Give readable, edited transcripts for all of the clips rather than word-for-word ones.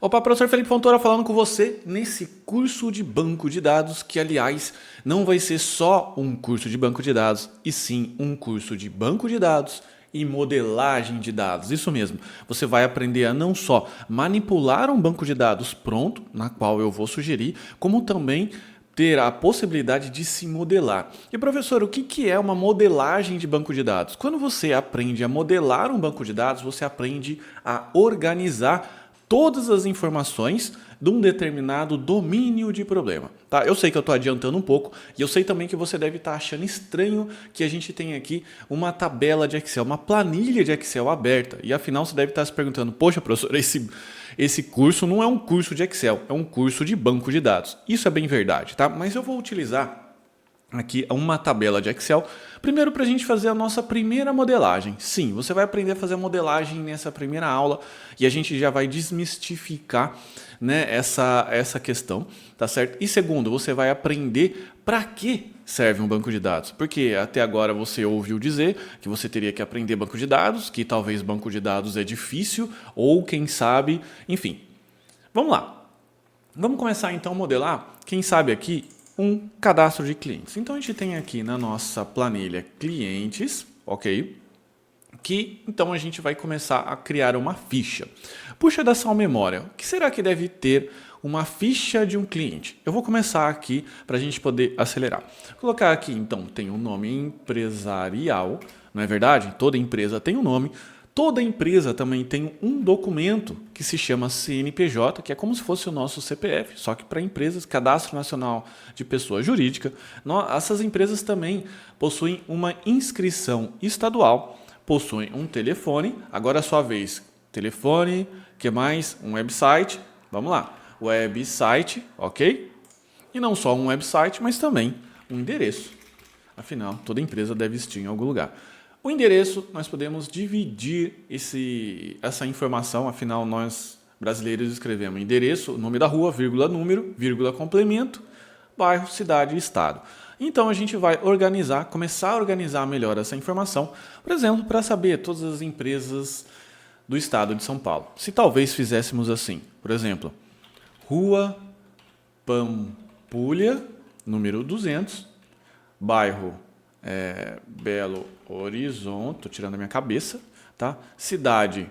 Opa, professor Felipe Fontoura falando com você nesse curso de banco de dados, que aliás não vai ser só um curso de banco de dados, e sim um curso de banco de dados e modelagem de dados. Isso mesmo, você vai aprender a não só manipular um banco de dados pronto, na qual eu vou sugerir, como também ter a possibilidade de se modelar. E professor, o que é uma modelagem de banco de dados? Quando você aprende a modelar um banco de dados, você aprende a organizar todas as informações de um determinado domínio de problema. Tá? Eu sei que eu estou adiantando um pouco e eu sei também que você deve estar achando estranho que a gente tem aqui uma tabela de Excel, uma planilha de Excel aberta. E afinal você deve estar se perguntando, poxa professor, esse curso não é um curso de Excel, é um curso de banco de dados. Isso é bem verdade, tá? Mas eu vou utilizar aqui uma tabela de Excel, primeiro para a gente fazer a nossa primeira modelagem. Sim, você vai aprender a fazer a modelagem nessa primeira aula e a gente já vai desmistificar, né, essa questão, tá certo? E segundo, você vai aprender para que serve um banco de dados, porque até agora você ouviu dizer que você teria que aprender banco de dados, que talvez banco de dados é difícil, ou quem sabe, enfim. Vamos lá. Vamos começar então a modelar, quem sabe aqui, um cadastro de clientes. Então a gente tem aqui na nossa planilha clientes, ok? Que então a gente vai começar a criar uma ficha. Puxa da sua memória, o que será que deve ter uma ficha de um cliente? Eu vou começar aqui para a gente poder acelerar. Vou colocar aqui então, tem um nome empresarial, não é verdade? Toda empresa tem um nome. Toda empresa também tem um documento que se chama CNPJ, que é como se fosse o nosso CPF, só que para empresas, Cadastro Nacional de Pessoa Jurídica. Essas empresas também possuem uma inscrição estadual, possuem um telefone, agora é a sua vez. Telefone, que mais? Um website, vamos lá. Website, ok? E não só um website, mas também um endereço. Afinal, toda empresa deve existir em algum lugar. O endereço, nós podemos dividir essa informação, afinal nós brasileiros escrevemos endereço, nome da rua, vírgula número, vírgula complemento, bairro, cidade e estado. Então a gente vai começar a organizar melhor essa informação, por exemplo, para saber todas as empresas do estado de São Paulo. Se talvez fizéssemos assim, por exemplo, Rua Pampulha, número 200, bairro Belo Horizonte, estou tirando a minha cabeça, tá? Cidade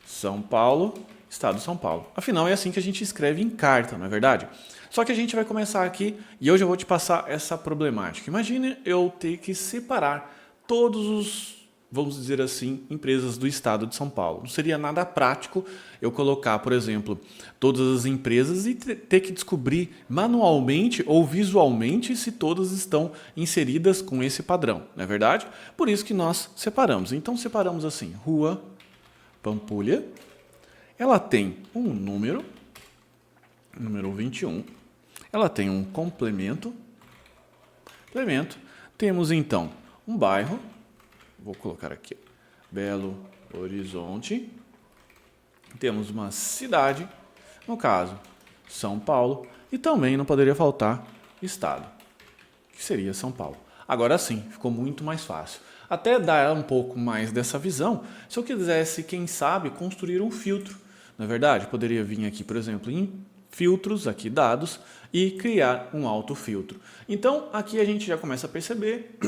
São Paulo, estado de São Paulo. Afinal, é assim que a gente escreve em carta, não é verdade? Só que a gente vai começar aqui e hoje eu vou te passar essa problemática. Imagine eu ter que separar todos os, vamos dizer assim, empresas do estado de São Paulo. Não seria nada prático eu colocar, por exemplo, todas as empresas e ter que descobrir manualmente ou visualmente se todas estão inseridas com esse padrão, não é verdade? Por isso que nós separamos. Então separamos assim, Rua Pampulha, ela tem um número 21, ela tem um complemento, temos então um bairro, vou colocar aqui, Belo Horizonte. Temos uma cidade, no caso, São Paulo. E também não poderia faltar estado, que seria São Paulo. Agora sim, ficou muito mais fácil. Até dar um pouco mais dessa visão, se eu quisesse, quem sabe, construir um filtro. Na verdade, poderia vir aqui, por exemplo, em filtros, aqui dados, e criar um autofiltro. Então, aqui a gente já começa a perceber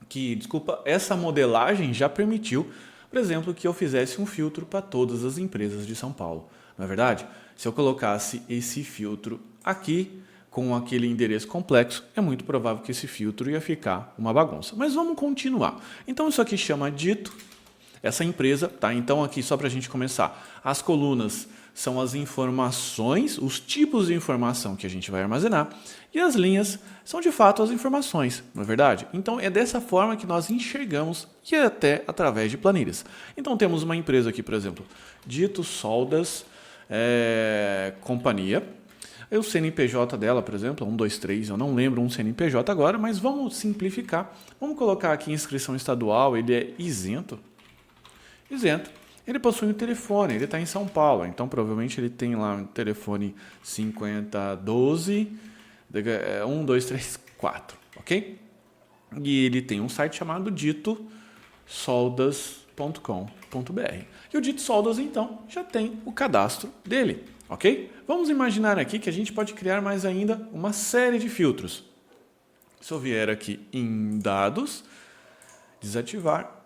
que, essa modelagem já permitiu, por exemplo, que eu fizesse um filtro para todas as empresas de São Paulo. Não é verdade? Se eu colocasse esse filtro aqui, com aquele endereço complexo, é muito provável que esse filtro ia ficar uma bagunça. Mas vamos continuar. Então, isso aqui chama dito, essa empresa, tá? Então, aqui, só para a gente começar, as colunas são as informações, os tipos de informação que a gente vai armazenar, e as linhas são de fato as informações, não é verdade? Então é dessa forma que nós enxergamos, e é até através de planilhas. Então temos uma empresa aqui, por exemplo, Dito Soldas Companhia. O CNPJ dela, por exemplo, 123, eu não lembro um CNPJ agora, mas vamos simplificar. Vamos colocar aqui inscrição estadual, ele é isento. Ele possui um telefone, ele está em São Paulo, então provavelmente ele tem lá um telefone 5012 1234, ok? E ele tem um site chamado ditosoldas.com.br. E o Dito Soldas, então, já tem o cadastro dele, ok? Vamos imaginar aqui que a gente pode criar mais ainda uma série de filtros. Se eu vier aqui em dados, desativar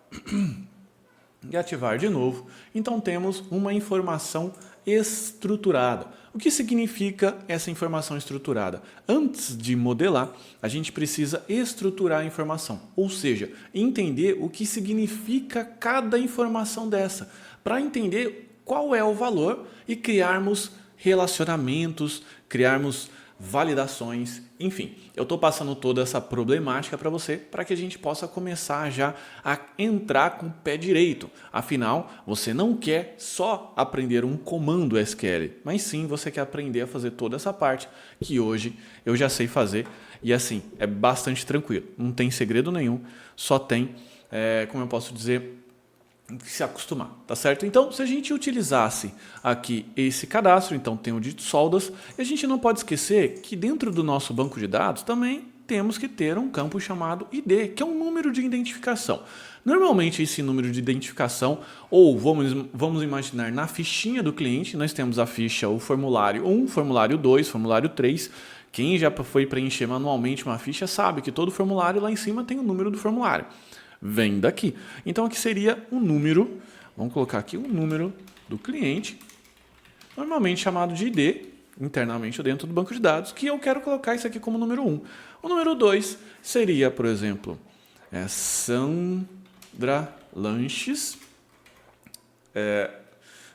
e ativar de novo, então temos uma informação estruturada. O que significa essa informação estruturada? Antes de modelar, a gente precisa estruturar a informação, ou seja, entender o que significa cada informação dessa, para entender qual é o valor e criarmos relacionamentos, criarmos validações, enfim. Eu estou passando toda essa problemática para você, para que a gente possa começar já a entrar com o pé direito. Afinal, você não quer só aprender um comando SQL, mas sim você quer aprender a fazer toda essa parte que hoje eu já sei fazer e assim, é bastante tranquilo. Não tem segredo nenhum, só tem, como eu posso dizer, se acostumar, tá certo? Então, se a gente utilizasse aqui esse cadastro, então tem o Dito Soldas, e a gente não pode esquecer que dentro do nosso banco de dados também temos que ter um campo chamado ID, que é um número de identificação. Normalmente esse número de identificação, ou vamos imaginar na fichinha do cliente, nós temos a ficha, o formulário 1, formulário 2, formulário 3. Quem já foi preencher manualmente uma ficha sabe que todo formulário lá em cima tem o número do formulário. Vem daqui. Então aqui seria um número, vamos colocar aqui um número do cliente, normalmente chamado de ID, internamente dentro do banco de dados, que eu quero colocar isso aqui como número 1. O número 2 seria, por exemplo, Sandra Lanches,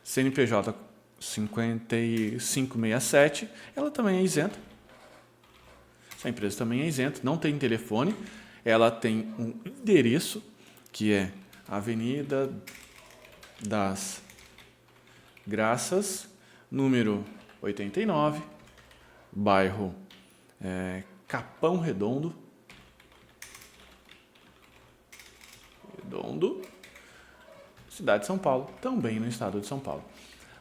CNPJ 5567, ela também é isenta. Essa empresa também é isenta, não tem telefone. Ela tem um endereço, que é Avenida das Graças, número 89, bairro Capão Redondo, cidade de São Paulo, também no estado de São Paulo.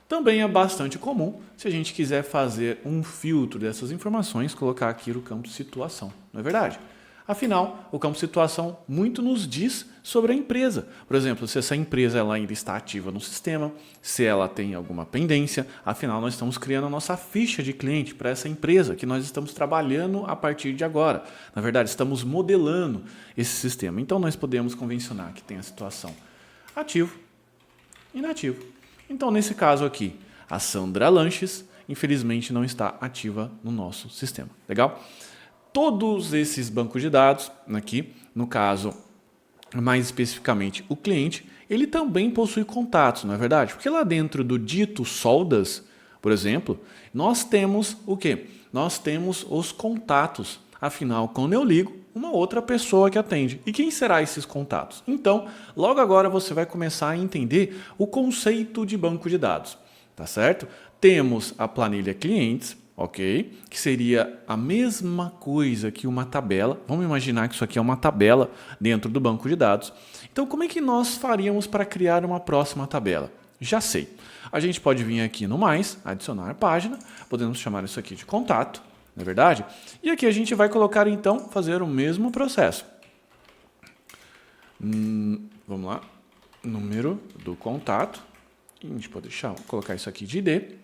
Também é bastante comum, se a gente quiser fazer um filtro dessas informações, colocar aqui no campo situação, não é verdade? Afinal, o campo situação muito nos diz sobre a empresa. Por exemplo, se essa empresa ela ainda está ativa no sistema, se ela tem alguma pendência. Afinal, nós estamos criando a nossa ficha de cliente para essa empresa que nós estamos trabalhando a partir de agora. Na verdade, estamos modelando esse sistema. Então, nós podemos convencionar que tem a situação ativo e inativo. Então, nesse caso aqui, a Sandra Lanches, infelizmente, não está ativa no nosso sistema. Legal? Todos esses bancos de dados, aqui, no caso, mais especificamente o cliente, ele também possui contatos, não é verdade? Porque lá dentro do Dito Soldas, por exemplo, nós temos o quê? Nós temos os contatos. Afinal, quando eu ligo, uma outra pessoa que atende. E quem será esses contatos? Então, logo agora você vai começar a entender o conceito de banco de dados, tá certo? Temos a planilha clientes, ok? Que seria a mesma coisa que uma tabela. Vamos imaginar que isso aqui é uma tabela dentro do banco de dados. Então, como é que nós faríamos para criar uma próxima tabela? Já sei. A gente pode vir aqui no mais, adicionar página, podemos chamar isso aqui de contato, não é verdade? E aqui a gente vai colocar, então, fazer o mesmo processo. Vamos lá. Número do contato. A gente pode colocar isso aqui de ID,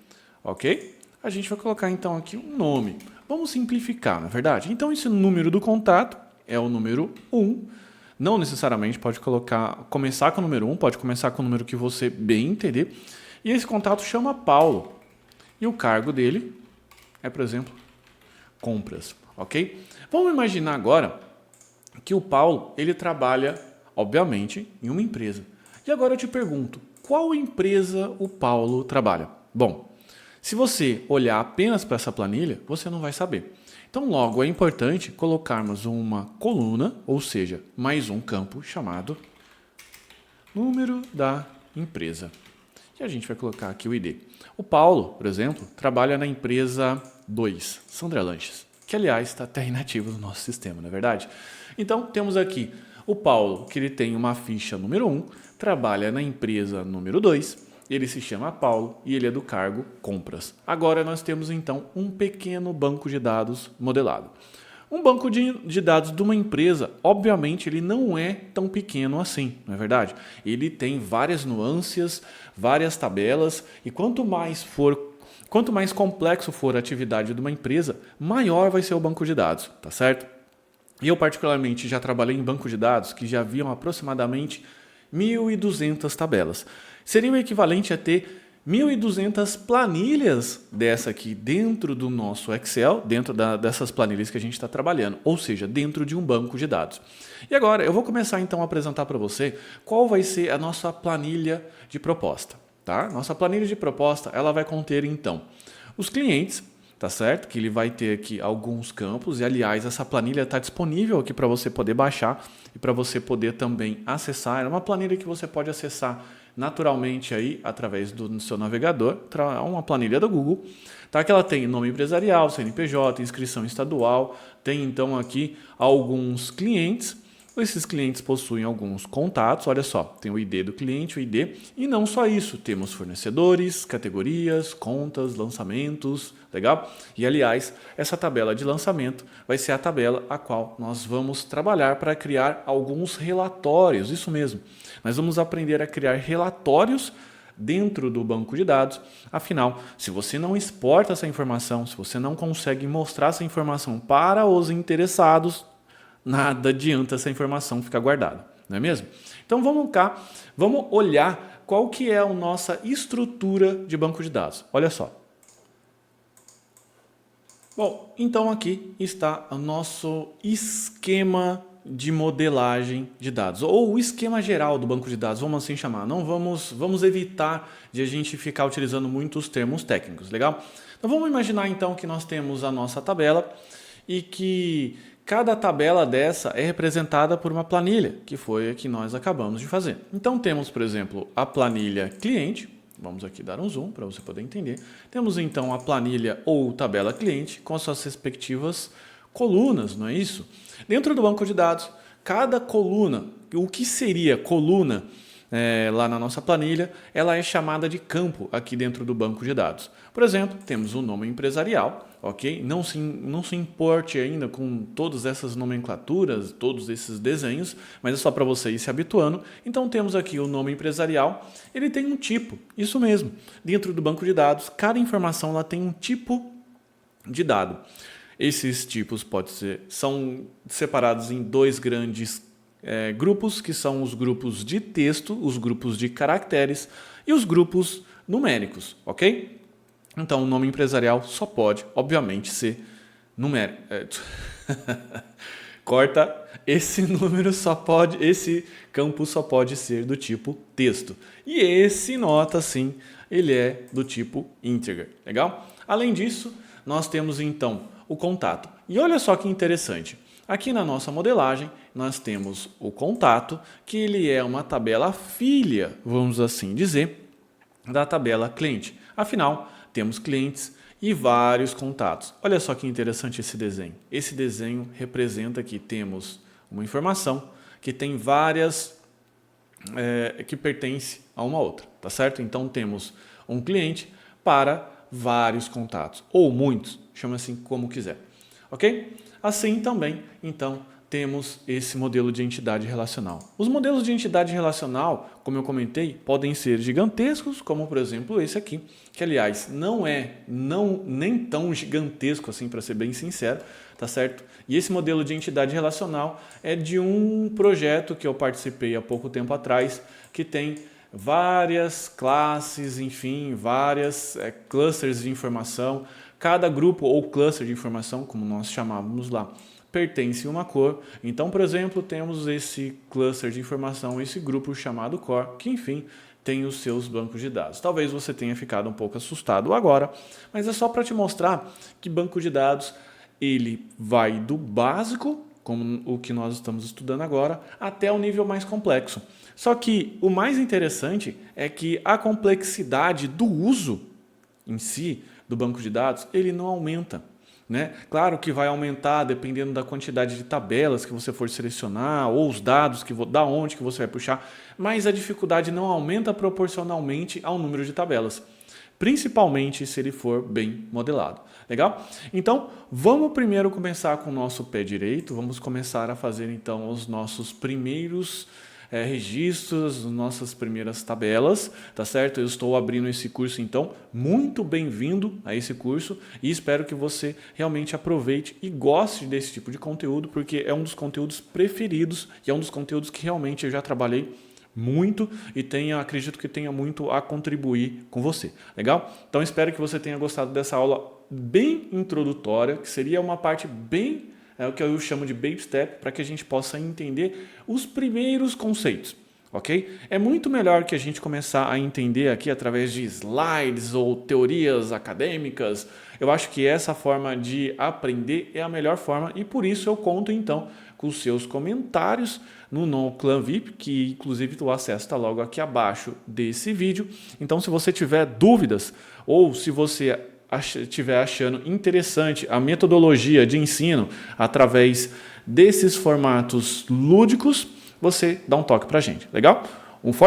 ok? A gente vai colocar então aqui um nome. Vamos simplificar, não é verdade? Então esse número do contato é o número 1. Não necessariamente pode começar com o número 1, pode começar com o número que você bem entender. E esse contato chama Paulo. E o cargo dele é, por exemplo, compras, ok? Vamos imaginar agora que o Paulo, ele trabalha, obviamente, em uma empresa. E agora eu te pergunto, qual empresa o Paulo trabalha? Bom, se você olhar apenas para essa planilha, você não vai saber. Então, logo, é importante colocarmos uma coluna, ou seja, mais um campo chamado número da empresa. E a gente vai colocar aqui o ID. O Paulo, por exemplo, trabalha na empresa 2, Sandra Lanches, que, aliás, está até inativo no nosso sistema, não é verdade? Então, temos aqui o Paulo, que ele tem uma ficha número 1, trabalha na empresa número 2, ele se chama Paulo e ele é do cargo compras. Agora nós temos então um pequeno banco de dados modelado. Um banco de dados de uma empresa, obviamente, ele não é tão pequeno assim, não é verdade? Ele tem várias nuances, várias tabelas, e quanto mais complexo for a atividade de uma empresa, maior vai ser o banco de dados, tá certo? E eu particularmente já trabalhei em banco de dados que já haviam aproximadamente 1.200 tabelas. Seria o equivalente a ter 1.200 planilhas dessa aqui dentro do nosso Excel, dentro dessas planilhas que a gente está trabalhando, ou seja, dentro de um banco de dados. E agora eu vou começar então a apresentar para você qual vai ser a nossa planilha de proposta. Tá? Nossa planilha de proposta ela vai conter então os clientes, tá certo? Que ele vai ter aqui alguns campos e aliás essa planilha está disponível aqui para você poder baixar e para você poder também acessar. É uma planilha que você pode acessar naturalmente aí através do seu navegador, uma planilha do Google, tá? Que ela tem nome empresarial, CNPJ, inscrição estadual, tem então aqui alguns clientes. Esses clientes possuem alguns contatos, olha só, tem o ID do cliente, o ID, e não só isso, temos fornecedores, categorias, contas, lançamentos, legal? E aliás, essa tabela de lançamento vai ser a tabela a qual nós vamos trabalhar para criar alguns relatórios, isso mesmo. Nós vamos aprender a criar relatórios dentro do banco de dados. Afinal, se você não exporta essa informação, se você não consegue mostrar essa informação para os interessados, nada adianta essa informação ficar guardada, não é mesmo? Então vamos cá, vamos olhar qual que é a nossa estrutura de banco de dados. Olha só. Bom, então aqui está o nosso esquema de modelagem de dados, ou o esquema geral do banco de dados, vamos assim chamar. Não vamos evitar de a gente ficar utilizando muitos termos técnicos, legal? Então vamos imaginar então que nós temos a nossa tabela e que cada tabela dessa é representada por uma planilha, que foi a que nós acabamos de fazer. Então temos, por exemplo, a planilha cliente. Vamos aqui dar um zoom para você poder entender. Temos então a planilha ou tabela cliente com as suas respectivas colunas, não é isso? Dentro do banco de dados, cada coluna, o que seria coluna lá na nossa planilha, ela é chamada de campo aqui dentro do banco de dados. Por exemplo, temos o nome empresarial, ok? Não se importe ainda com todas essas nomenclaturas, todos esses desenhos, mas é só para você ir se habituando. Então temos aqui o nome empresarial, ele tem um tipo, isso mesmo. Dentro do banco de dados, cada informação ela tem um tipo de dado. Esses tipos são separados em dois grandes grupos, que são os grupos de texto, os grupos de caracteres e os grupos numéricos, ok? Então, o nome empresarial só pode, obviamente, ser numérico. Corta, esse campo só pode ser do tipo texto. E esse nota, sim, ele é do tipo integer, legal? Além disso, nós temos então o contato. E olha só que interessante. Aqui na nossa modelagem, nós temos o contato, que ele é uma tabela filha, vamos assim dizer, da tabela cliente. Afinal, temos clientes e vários contatos. Olha só que interessante esse desenho. Esse desenho representa que temos uma informação que tem várias, que pertence a uma outra, tá certo? Então temos um cliente para vários contatos, ou muitos, chama assim como quiser, ok? Assim também, então, temos esse modelo de entidade relacional. Os modelos de entidade relacional, como eu comentei, podem ser gigantescos, como por exemplo esse aqui, que aliás não é nem tão gigantesco assim, para ser bem sincero, tá certo? E esse modelo de entidade relacional é de um projeto que eu participei há pouco tempo atrás, que tem várias classes, enfim, várias clusters de informação. Cada grupo ou cluster de informação, como nós chamávamos lá, pertence a uma cor. Então, por exemplo, temos esse cluster de informação, esse grupo chamado core, que enfim tem os seus bancos de dados. Talvez você tenha ficado um pouco assustado agora, mas é só para te mostrar que banco de dados ele vai do básico, como o que nós estamos estudando agora, até o nível mais complexo. Só que o mais interessante é que a complexidade do uso em si do banco de dados, ele não aumenta, né? Claro que vai aumentar dependendo da quantidade de tabelas que você for selecionar ou os dados da onde que você vai puxar, mas a dificuldade não aumenta proporcionalmente ao número de tabelas. principalmente se ele for bem modelado. Legal? Então, vamos primeiro começar com o nosso pé direito, vamos começar a fazer então os nossos primeiros registros, nossas primeiras tabelas, tá certo? Eu estou abrindo esse curso, então, muito bem-vindo a esse curso e espero que você realmente aproveite e goste desse tipo de conteúdo, porque é um dos conteúdos preferidos e é um dos conteúdos que realmente eu já trabalhei muito e acredito que tenha muito a contribuir com você. Legal? Então, espero que você tenha gostado dessa aula bem introdutória, que seria uma parte bem o que eu chamo de baby step, para que a gente possa entender os primeiros conceitos, ok? É muito melhor que a gente começar a entender aqui através de slides ou teorias acadêmicas. Eu acho que essa forma de aprender é a melhor forma e por isso eu conto então com os seus comentários no Clã VIP, que inclusive o acesso está logo aqui abaixo desse vídeo. Então, se você tiver dúvidas ou se você estiver achando interessante a metodologia de ensino através desses formatos lúdicos, você dá um toque para a gente, legal? Um forte